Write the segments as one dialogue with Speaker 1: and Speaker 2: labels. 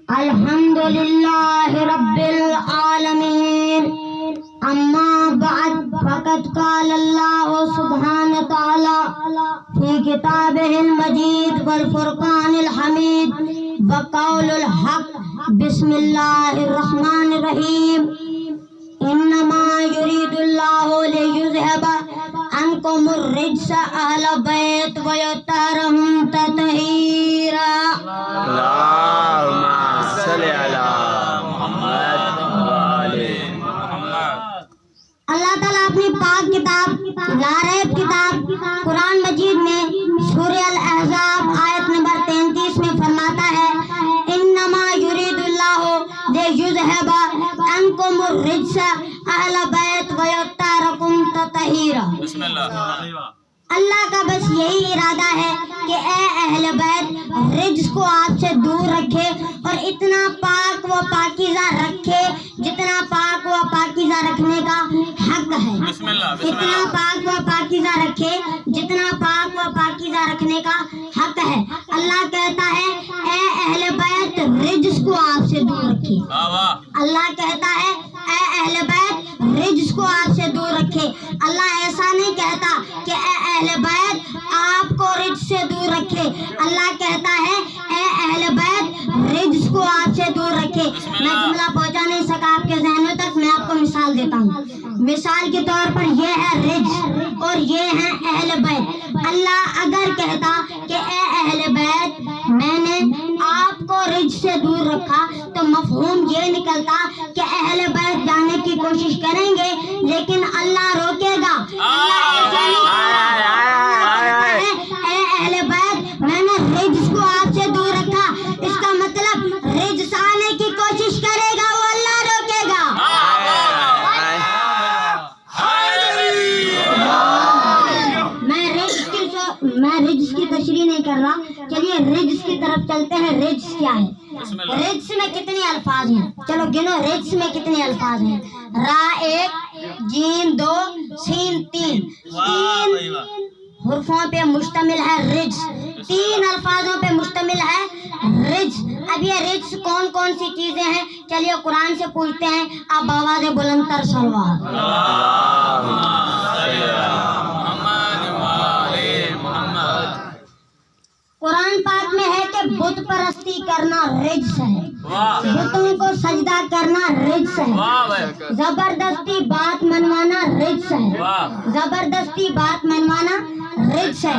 Speaker 1: الحمدللہ رب العالمین اما بعد فقد قال اللہ سبحانہ تعالی فی کتابہ المجید والفرقان الحمید وقول الحق بسم اللہ الرحمن الرحیم انما یرید اللہ لیذہب عنکم الرجس اہل بیت ویطہرکم تطہیرا۔
Speaker 2: اللہم صلی علی محمد وآلِ محمد۔
Speaker 1: اللہ تعالیٰ اپنی پاک کتاب لاریب کتاب قرآن مجید میں سورہ الاحزاب آیت نمبر 33 میں فرماتا ہے انما یرید اللہ لیذہب عنکم الرجس اہل بیت ویطہرکم تطہیرا۔
Speaker 2: بسم اللہ۔
Speaker 1: اللہ کا بس یہی ارادہ ہے کہ اے اہل بیت رجس کو آپ سے دور رکھے اور اتنا پاک و پاکیزہ رکھے جتنا پاک و پاکیزہ رکھنے کا حق ہے۔
Speaker 2: بسم اللہ۔
Speaker 1: اتنا پاک و پاکیزہ رکھے جتنا پاک و پاکیزہ رکھنے کا حق ہے۔ اللہ کہتا ہے اے اہل بیت رجس کو آپ سے دور رکھے۔ اللہ کہتا ہے اے اہل بیت رجس کو آپ سے دور رکھے۔ اللہ ایسا نہیں کہتا کہ اے اہل بیت آپ کو رجس سے دور رکھے۔ اللہ کہتا ہے اے اہل بیت رجس کو آپ سے دور رکھے۔ میں جملہ پہنچا نہیں سکا آپ کے ذہنوں تک، میں آپ کو مثال دیتا ہوں۔ مثال کے طور پر یہ ہے رجس اور یہ ہے اہل بیت۔ اللہ اگر کہتا کہ اے اہل بیت میں نے آپ کو رجس سے دور رکھا تو مفہوم یہ نکلتا کہ اہل بیت جانے کی کوشش کریں گے لیکن اللہ روکے گا۔ اللہ ایسا نہیں کہتا ہے اے اہل بیت میں نے رجس کو آپ سے دور رکھا، اس کا مطلب رجس آنے کی کوشش کرے گا وہ اللہ روکے گا۔ میں رجس کی تشریح نہیں کر رہا، چلیے رجس کی طرف چلتے ہیں۔ رجس کیا ہے؟ رجس میں کتنے الفاظ ہیں؟ چلو گنو رجس میں کتنے الفاظ ہیں؟ را 1 جیم 2 سین 3 حرفوں پہ مشتمل ہے رجس، 3 الفاظوں پہ مشتمل ہے رجس۔ اب یہ رجس کون کون سی چیزیں ہیں؟ چلیے قرآن سے پوچھتے ہیں، اب آواز بلند تر سلوات۔ قرآن پاک میں ہے کہ بت پرستی کرنا رجس ہے، بتوں کو سجدہ کرنا رجس ہے، زبردستی بات منوانا رجس ہے، زبردستی بات منوانا رجس ہے۔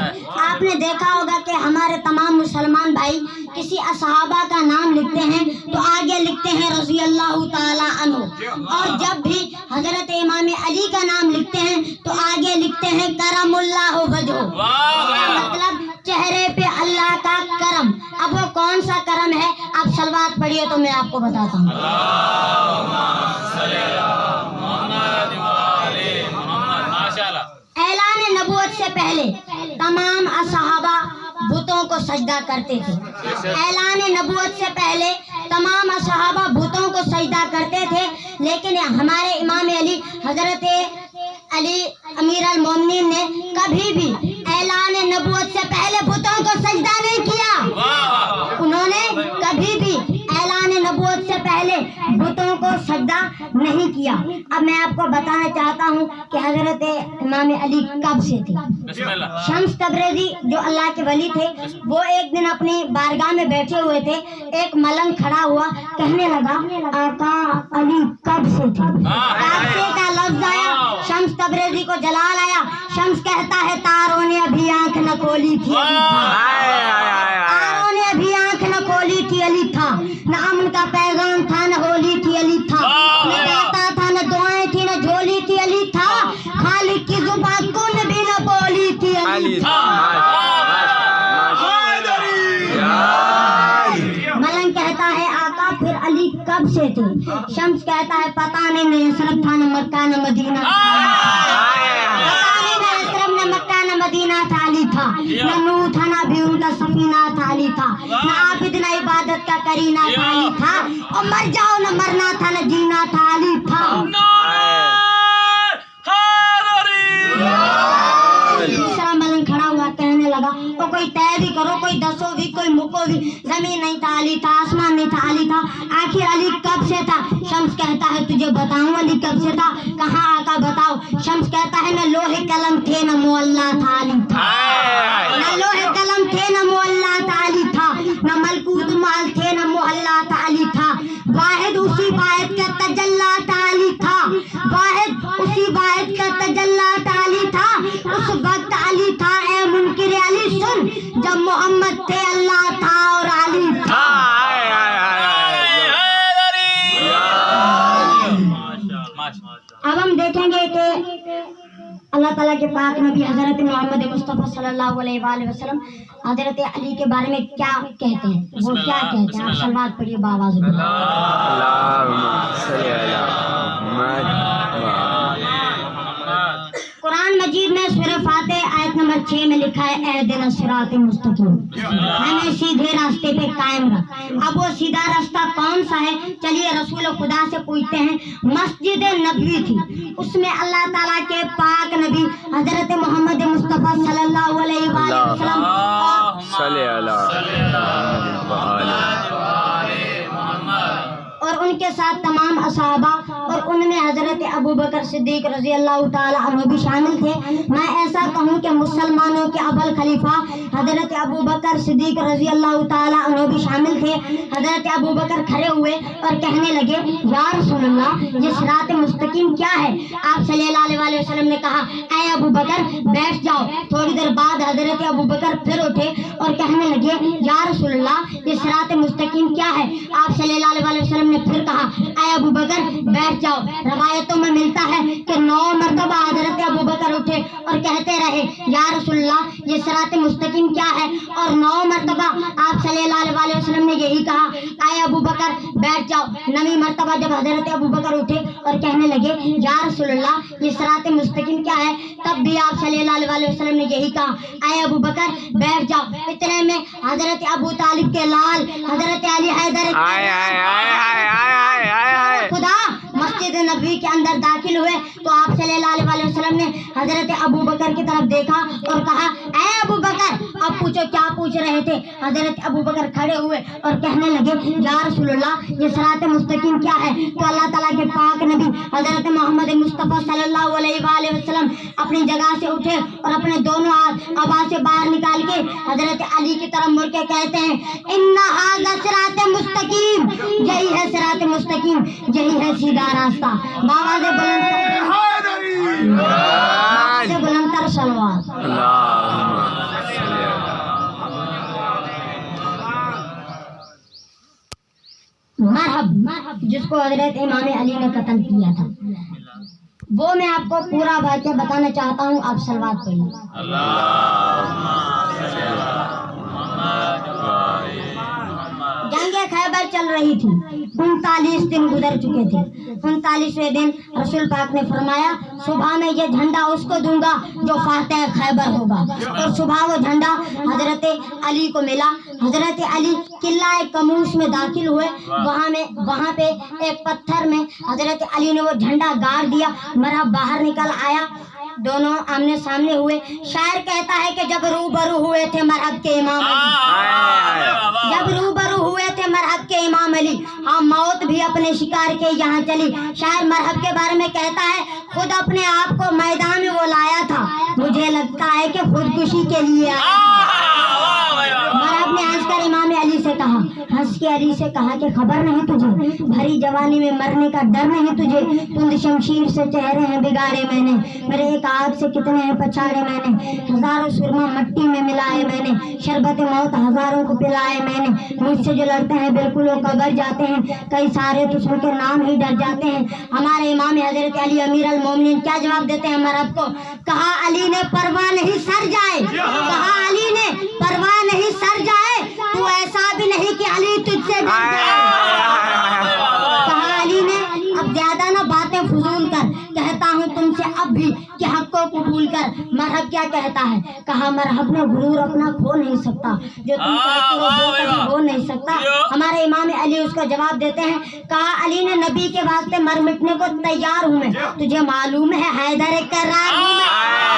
Speaker 1: آپ نے دیکھا ہوگا کہ ہمارے تمام مسلمان بھائی کسی صحابہ کا نام لکھتے ہیں تو آگے لکھتے ہیں رضی اللہ تعالی عنہ، اور جب بھی حضرت امام علی کا نام لکھتے ہیں تو آگے لکھتے ہیں کرم اللہ وجہہ، مطلب چہرے پہ اللہ کا کرم۔ اب وہ کون سا کرم ہے؟ آپ سلوات پڑھیے تو میں آپ کو بتاتا ہوں۔ اعلان نبوت سے پہلے تمام صحابہ بتوں کو سجدہ کرتے تھے۔ اعلان نبوت سے پہلے تمام صحابہ بتوں کو سجدہ کرتے تھے، لیکن ہمارے امام علی حضرت علی امیر المومنین نے کبھی بھی اعلان نبوت سے پہلے بتوں کو سجدہ نہیں کیا۔ انہوں نے کبھی بھی اعلان نبوت سے پہلے بتوں کو سجدہ نہیں کیا۔ اب میں آپ کو بتانا چاہتا ہوں کہ حضرت امام علی کب سے تھے۔ شمس تبریزی جو اللہ کے ولی تھے، وہ ایک دن اپنی بارگاہ میں بیٹھے ہوئے تھے، ایک ملنگ کھڑا ہوا، کہنے لگا آقا علی کب سے تھے۔ کب سے کا لفظ آیا، شمس تبریزی کو جلال آیا۔ شمس کہتا ہے تاروں نے ابھی آنکھ نہ کھولی تھی، تاروں نے ابھی آنکھ نہ کھولی تھی، علی تھا، نہ امن کا پیغام تھا، نہ ہولی تھی، علی تھا، نہ گاتا تھا، نہ دعائیں تھی، نہ جھولی تھی، علی تھا، خالق کی زبان کن بھی نہ بولی تھی، علی تھا۔ ملنگ کہتا ہے آقا پھر علی کب سے تھے؟ شمس کہتا ہے پتہ نہیں، نہ یثرب تھا، نہ مکہ، نہ مدینہ، مدینہ تھا، علی تھا، نہ نوح تھا، نہ بھی ان کا سفینہ تھا، علی تھا، نہ عابد نہ عبادت کا کرینہ تھا، علی تھا، اور مر جاؤ نہ مرنا تھا، نہ جینا تھا، علی تھا۔ تیسرا ملنگ کھڑا ہوا کہنے لگا تو کوئی طے بھی کرو، کوئی دسو بھی، کوئی مکو بھی، زمین نہیں تھا، علی تھا، آسمان نہیں تھا، علی تھا، आखिर अली कब से था? शम्स कहता है तुझे बताऊं अली कब से था? कहाँ आका बताओ? शम्स कहता है न लोहे कलम थे न मुअल्ला था अली था, न लोहे कलम थे न मुअल्ला था अली था, न मलकूत माल थे न मुहल्ला था अली था, वाहिद उसी वाहिद का तजल्ला था अली था, वाहिद उसी वाहिद का तजल्ला था अली था। उस वक्त अली था ए मुनकिर अली सुन, जब मोहम्मद थे अल्लाह था और अली था। अब हम देखेंगे कि अल्लाह ताला के पाक नबी हजरत मोहम्मद मुस्तफ़ा सल्लल्लाहु अलैहि वसल्लम हजरत अली के बारे में क्या कहते हैं, वो क्या कहते हैं। आप सलवात पढ़िए बावाज़ में। कुरान मजीद में सूरह फातिहा आयत नंबर 6 में लिखा है एहदिना सिरातल मुस्तकीम, हमें सीधे रास्ते पे कायम रख। अब वो सीधा रास्ता कौन सा है? चलिए रसूल खुदा से पूछते हैं। मस्जिद नबवी थी, उसमें अल्लाह ताला के पाक नबी हजरत मोहम्मद मुस्तफ़ा सल्लल्लाहु अलैहि वसल्लम और उनके साथ तमाम असहाबा और उनमें हजरत अबू बकर सिद्दीक रजी अल्लाह ताला अन्हु भी शामिल थे। मैं ऐसा कहूँ कि मुसलमानों के अव्वल खलीफा हजरत अबू बकर सिद्दीक रजी अल्लाह ताला अन्हु भी शामिल थे। हजरत अबू बकर खड़े हुए और कहने लगे या रसूलल्लाह ये सिरात मुस्तकीम क्या है? आप सल्लल्लाहु अलैहि वसल्लम ने कहा ऐ अबू बकर बैठ जाओ। थोड़ी देर बाद हजरत अबू बकर फिर उठे और कहने लगे या रसूलल्लाह ये सिरात मुस्तकीम क्या है? आप सल्लल्लाहु अलैहि वसल्लम ने फिर कहा ऐ अबू बकर बैठ जाओ। रवायतों में मिलता है कि 9 मरतबा हजरत अबू बकर उठे और कहते रहे या रसूलल्लाह ये सिरात मुस्तकीम क्या है? और 9 मरतबा आप सल्लल्लाहु अलैहि वसल्लम ने यही कहा ऐ अबू बकर बैठ जाओ। 9वीं मरतबा जब हजरत अबू बकर उठे और कहने लगे या रसूलल्लाह ये सिरात मुस्तकीम क्या है? तब भी आप सल्लल्लाहु अलैहि वसल्लम ने यही कहा ऐ अबू बकर बैठ जाओ। इतने में हजरत अबू तालिब के लाल हजरत अली हैदर खुदा मस्जिद नबवी के अंदर दाखिल हुए तो आप सल्लल्लाहु अलैहि वसल्लम ने हजरत अबू बकर की तरफ देखा और कहा ऐ अबू बकर। अब पूछो क्या पूछ रहे थे? हजरत अबू बकर खड़े हुए और कहने लगे या रसूलल्लाह ये सिरात मुस्तकीम क्या है? तो अल्लाह ताला के पाक नबी हजरत मोहम्मद मुस्तफ़ा सल्लल्लाहु अलैहि वसल्लम अपनी जगह से उठे और अपने दोनों हाथ आवाज से बाहर निकाल के हजरत अली की तरफ मुड़ के कहते हैं इन्ना हाज़ा सिरात मुस्तकीम, यही है सिरात मुस्तकीम, यही है सीधा रास्ता। बाबा से बुलंदतर सलवात। मरहब जिसको हजरत इमाम अली ने कत्ल किया था, वो मैं आपको पूरा वाक़या बताना चाहता हूँ। आप सलवात पढ़िए। जंगे खैबर चल रही थी, 39 दिन गुजर चुके थे। 39वें दिन रसूल पाक ने फरमाया सुबह में ये झंडा उसको दूंगा जो फातेह खैबर होगा। और सुबह वो झंडा हजरत अली को मिला। हजरत अली किला कमूश में दाखिल हुए। वहाँ पे एक पत्थर में हजरत अली ने वो झंडा गाड़ दिया। मरहब बाहर निकल आया, दोनों आमने सामने हुए। शायर कहता है कि जब रूबरू हुए थे मरहब के इमाम अली, जब रूबरू हुए थे मरहब के इमाम अली, हाँ मौत भी अपने शिकार के यहाँ चली। शायर मरहब के बारे में कहता है खुद अपने आप को मैदान में वो लाया था, मुझे लगता है कि खुदकुशी के लिए मरहब ने हंसकर इमाम अली से कहा, हंस के अली से कहा कि खबर नहीं तुझे, भरी जवानी में मरने का डर नहीं तुझे, तुंद शमशीर से चेहरे हैं बिगाड़े मैंने, मेरे एक आग से कितने हैं पछाड़े मैंने, हजारों सुरमा मट्टी में मिलाए मैंने, शरबत मौत हजारों को पिलाए मैंने, मुझसे जो लड़ते हैं बिल्कुल वो कबर जाते हैं, कई सारे तो सुन के नाम ही डर जाते हैं। हमारे इमाम हजरत अली अमीर अल मोमिनीन क्या जवाब देते हैं मरहब को? कहा अली ने परवाह नहीं सर जाए, कहा अली ने परवाह नहीं सर जाए, तू ऐसा भी नहीं कि अली तुझसे डर जाए। कहा अली ने अब ज्यादा ना बातें फजूल कर, कहता हूँ तुमसे अब भी कि हक को कबूल कर। मरहब क्या कहता है? कहा मरहब ने गुरूर अपना खो नहीं सकता, जो तुम कहते हो वो कभी हो नहीं सकता। हमारे इमाम अली उसको जवाब देते हैं, कहा अली ने नबी के वास्ते मर मिटने को तैयार हूँ मैं, तुझे मालूम है हैदर करार हूँ मैं,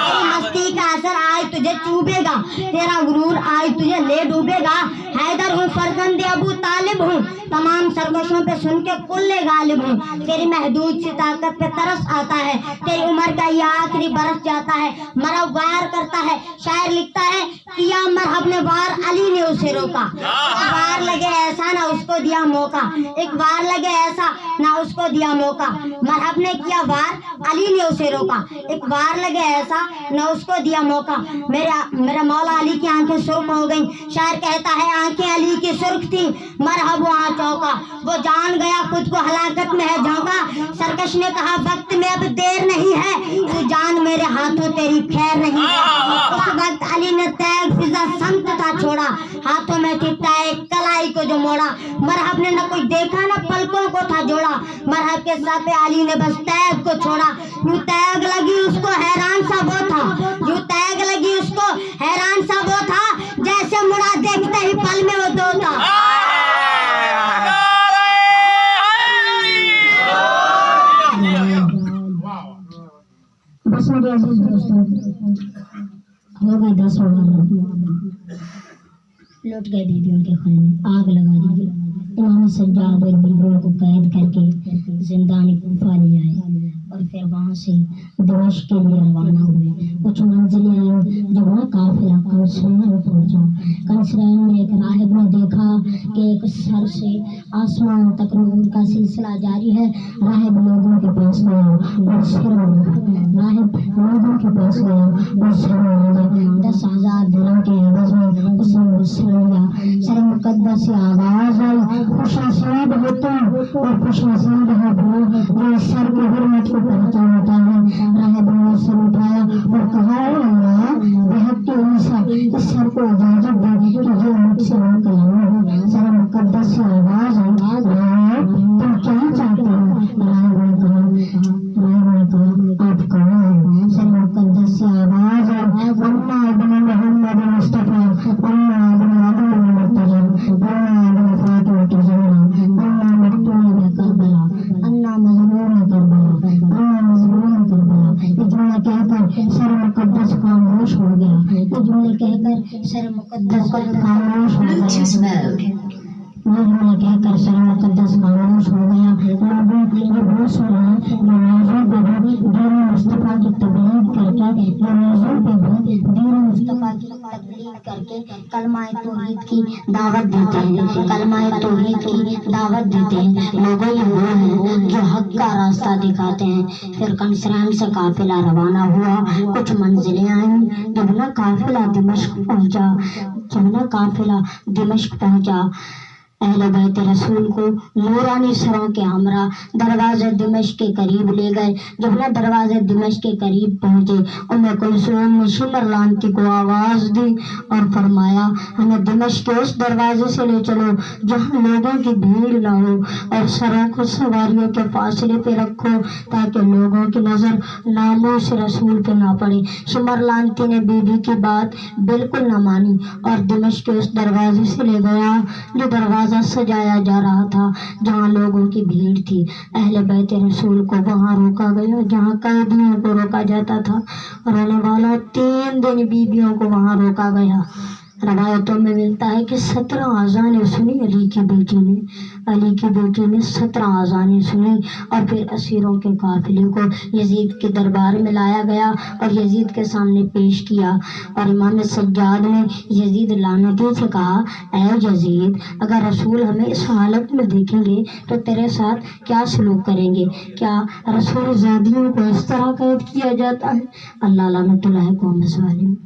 Speaker 1: तेरी मस्ती का असर आज तुझे चूबेगा, तेरा गुरूर आज तुझे ले डूबेगा। हैदर हूँ फर्जंद अबू तालिब हूँ, तमाम सरकशों पे सुन के कुल्ले गालिब हूँ, तेरी महदूद सी ताकत पे तरस आता है, तेरी उम्र का ये आखिरी बरस जाता है, मरहब वार करता है। शायर लिखता है कि या मरहब ने वार अली ने उसे रोका, एक बार लगे ऐसा ना उसको दिया मौका, एक बार लगे ऐसा ना उसको दिया मौका। मरहब ने किया वार अली ने उसे रोका, एक बार लगे ऐसा ना उसको दिया मौका। मेरे मौला अली की आंखें सुर्ख हो गईं। शायर कहता है आंखें अली की सुर्ख थी, मरहब वहाँ चौका, वो जान गया खुद को हलाकत में है झोंका। सरकश ने कहा वक्त में अब देर नहीं है, तू जान मेरे हाथों तेरी खैर नहीं है। उस वक्त अली ने तैग फिजा संत था छोड़ा, हाथों में थी तैग कलाई को जो मोड़ा। मरहब ने न कोई देखा न पलकों को था जोड़ा, मरहब के साथ अली ने बस तैग को छोड़ा। यूं तैग लगी उसको हैरान सा वो था, यूं तैग लगी उसको हैरान सा वो था, जैसे मुड़ा देखते ही पल में वो दो था। बस मेरे अजीज दोस्तों, हो गए 10 मुहर्रम, लौट गए दीदियों के खाने, आग लगा दी। इमाम सज्जाद और बिल्कुल को कैद करके जिंदानी कूफा ले आए और फिर वहाँ से दमिश्क के लिए रवाना हुए। कुछ मंजिलें आई जब वह काफिला कंसरैन पहुंचा। कंसरैन में एक राहिब ने देखा कि एक सर से आसमान तक नूर का सिलसिला जारी है। राहिब लोगों के पास गया और सर मांगा, राहिब लोगों के पास गया और सर मांगा। 10,000 दिनों के एवज में उसने मुस्लिम लिया। सर मुकद्दस से आवाज आई, खुश नसीब हो तुम और खुश नसीब है वो जो इस सर की हुर्मत को पहचानता है। राहिब ने सर उठाया और कहा अल्लाह बेहद ईसा इस सर को इजाजत दे कि ये मुझसे वो कलाम हो। सर मुकद्दस से आवाज आई, तुम क्या चाहते हो? राहिब ने कहा आप कौन हैं? सर मुकद्दस से आवाज आई, अन्ना इब्न मोहम्मद मुस्तफा, अन्ना इब्न अली मुर्तजा, अन्ना इब्न फातिमा ज़हरा, अन्ना मक्तूम करबला, अन्ना मज़लूम करबला, अन्ना मज़लूम करबला। ये जुमला कहकर सर मुकद्दस खामोश हो गया। ये जुमले कहकर सर मुकद्दस खामोश हो गया। ये जुमला कहकर सर मुकद्दस खामोश हो गया। लोगों ये वो सुना नमाज़ों पे भी दीन मुस्तफ़ा की तबलीग करके, नमाज़ों पे भी दीन मुस्तफ़ा की तबलीग करके कलमाए तौहीद की दावत देते हैं, कलमाए तौहीद की दावत देते हैं। लोगों ये वो हैं जो हक का रास्ता दिखाते हैं। फिर कंसरैन से काफिला रवाना हुआ। कुछ मंजिलें आई जब ना काफिला दिमश्क पहुंचा, अहले बैत रसूल को नूरानी सरों के हमरा दरवाजे दिमश्क के करीब ले गए। जब ना दरवाजे दिमश्क के करीब पहुंचे, उम्मे कुलसूम ने शिमरलांती को आवाज दी और फरमाया हमें दिमश्क के उस दरवाजे से ले चलो जहां लोगों की भीड़ न हो, और सरों को सवारियों के फासले पे रखो ताकि लोगों की नजर नामूस रसूल पे ना पड़े। शिमरलांती ने बीबी की बात बिल्कुल न मानी और दिमश्क के उस दरवाजे से ले गया जो दरवाजा सजाया जा रहा था, जहाँ लोगों की भीड़ थी। अहले बैत रसूल को वहाँ रोका गया जहाँ कैदियों को रोका जाता था। रहने वाला 3 दिन बीबियों को वहाँ रोका गया। रवायतों में मिलता है कि 17 आज़ानें सुनी अली की बेटी ने 17 आज़ानें सुनी और फिर असीरों के काफिले को यजीद के दरबार में लाया गया और यजीद के सामने पेश किया। और इमाम सज्जाद ने यजीद लानती से कहा, ऐ यजीद, अगर रसूल हमें इस हालत में देखेंगे तो तेरे साथ क्या सलूक करेंगे? क्या रसूल ज़ादियों को इस तरह कैद किया जाता है? अल्लाह लानतुल्लाह कौम ज़ालिम।